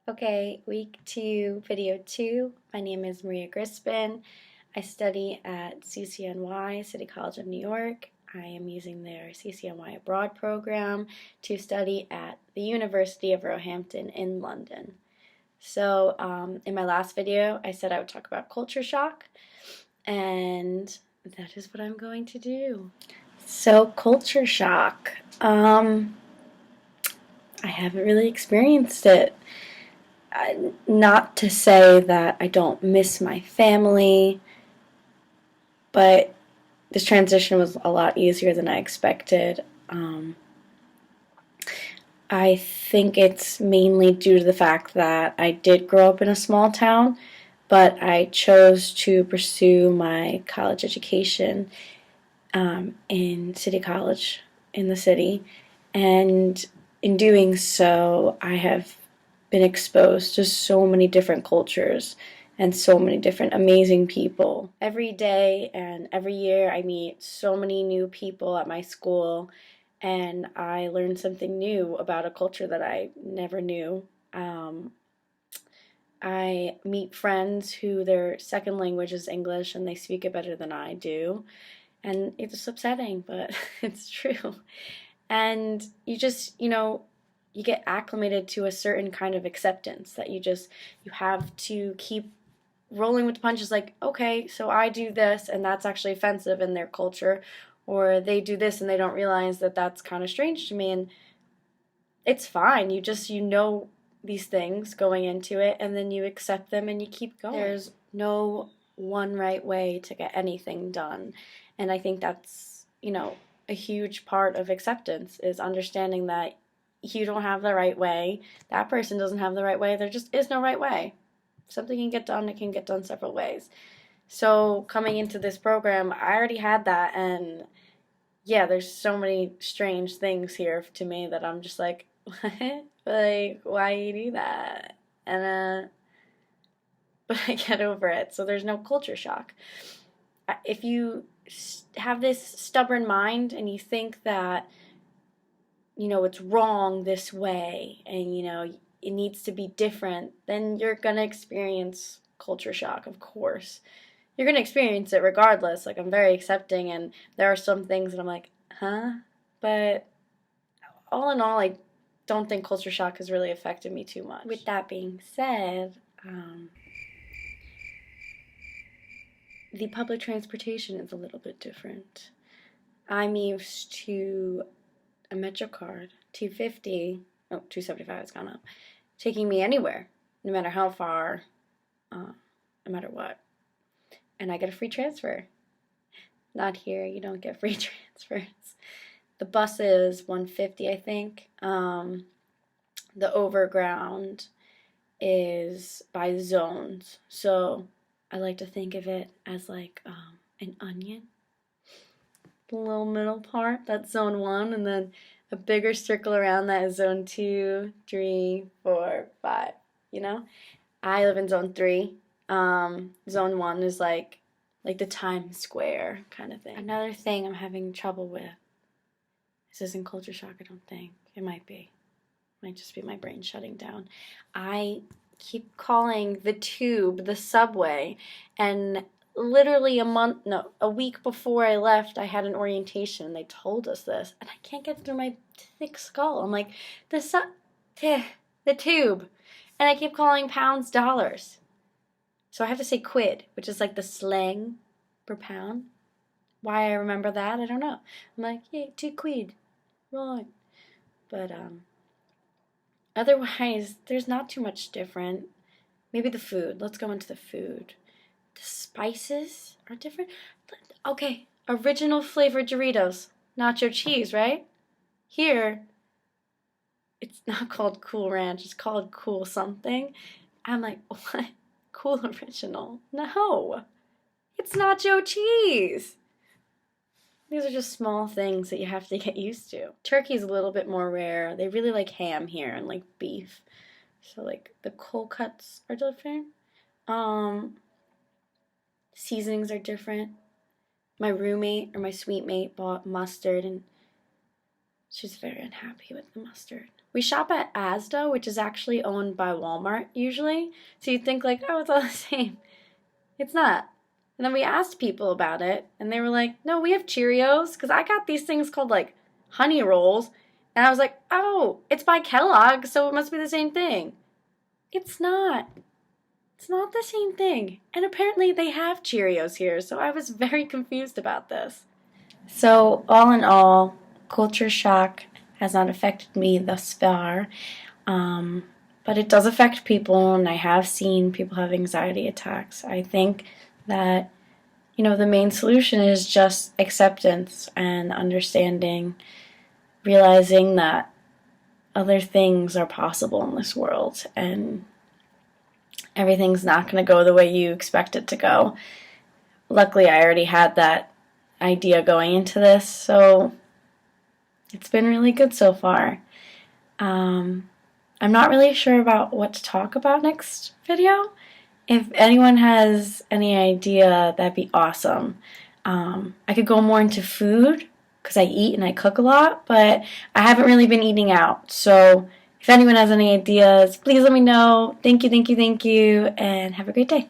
Okay, week 2, video 2. My name is Maria Grispin. I study at CCNY, City College of New York. I am using their CCNY Abroad program to study at the University of Roehampton in London. So, in my last video, I said I would talk about culture shock, and that is what I'm going to do. So, culture shock. I haven't really experienced it. Not to say that I don't miss my family, but this transition was a lot easier than I expected. I think it's mainly due to the fact that I did grow up in a small town, but I chose to pursue my college education in City College in the city, and in doing so, I have been exposed to so many different cultures and so many different amazing people. Every day and every year, I meet so many new people at my school, and I learn something new about a culture that I never knew. I meet friends who their second language is English and they speak it better than I do. And it's upsetting, but it's true. And you just, you get acclimated to a certain kind of acceptance that you have to keep rolling with the punches, like, okay, so I do this and that's actually offensive in their culture, or they do this and they don't realize that that's kind of strange to me, and it's fine. You know these things going into it, and then you accept them and you keep going. There's no one right way to get anything done. And I think that's, a huge part of acceptance is understanding that you don't have the right way. That person doesn't have the right way. There just is no right way. If something can get done, it can get done several ways. So coming into this program, I already had that, and yeah, there's so many strange things here to me that I'm just like, what? Like, why you do that? And but I get over it. So there's no culture shock. If you have this stubborn mind and you think that, it's wrong this way and, it needs to be different, then you're going to experience culture shock, of course. You're going to experience it regardless. Like, I'm very accepting, and there are some things that I'm like, huh? But all in all, I don't think culture shock has really affected me too much. With that being said, the public transportation is a little bit different. I'm used to a MetroCard, 250, 275 has gone up, taking me anywhere, no matter how far, no matter what. And I get a free transfer. Not here, you don't get free transfers. The bus is 150, I think. The overground is by zones. So I like to think of it as like an onion. The little middle part, that's zone 1, and then a bigger circle around that is zone 2, 3, 4, 5. I live in zone 3. Zone 1 is like the Times Square kind of thing. Another thing I'm having trouble with. This isn't culture shock, I don't think. It might be. It might just be my brain shutting down. I keep calling the tube the subway, and literally a week before I left, I had an orientation and they told us this, and I can't get through my thick skull. I'm like, the tube. And I keep calling pounds dollars. So I have to say quid, which is like the slang for pound. Why I remember that, I don't know. I'm like, yeah, 2 quid. Right. But otherwise, there's not too much different. Maybe the food. Let's go into the food. The spices are different. Okay, original flavored Doritos. Nacho cheese, right? Here, it's not called Cool Ranch. It's called Cool something. I'm like, what? Cool Original? No. It's nacho cheese. These are just small things that you have to get used to. Turkey's a little bit more rare. They really like ham here and like beef. So like the cold cuts are different. Seasonings are different. My roommate or my suite mate bought mustard, and she's very unhappy with the mustard. We shop at Asda, which is actually owned by Walmart usually. So you'd think like, oh, it's all the same. It's not. And then we asked people about it, and they were like, no, we have Cheerios, because I got these things called like honey rolls, and I was like, oh, it's by Kellogg, so it must be the same thing. It's not. It's not the same thing. And apparently they have Cheerios here, so I was very confused about this. So, all in all, culture shock has not affected me thus far. But it does affect people, and I have seen people have anxiety attacks. I think that, the main solution is just acceptance and understanding, realizing that other things are possible in this world, and everything's not going to go the way you expect it to go. Luckily, I already had that idea going into this, so it's been really good so far. I'm not really sure about what to talk about next video. If anyone has any idea, that'd be awesome. I could go more into food, because I eat and I cook a lot, but I haven't really been eating out. So if anyone has any ideas, please let me know. Thank you, and have a great day.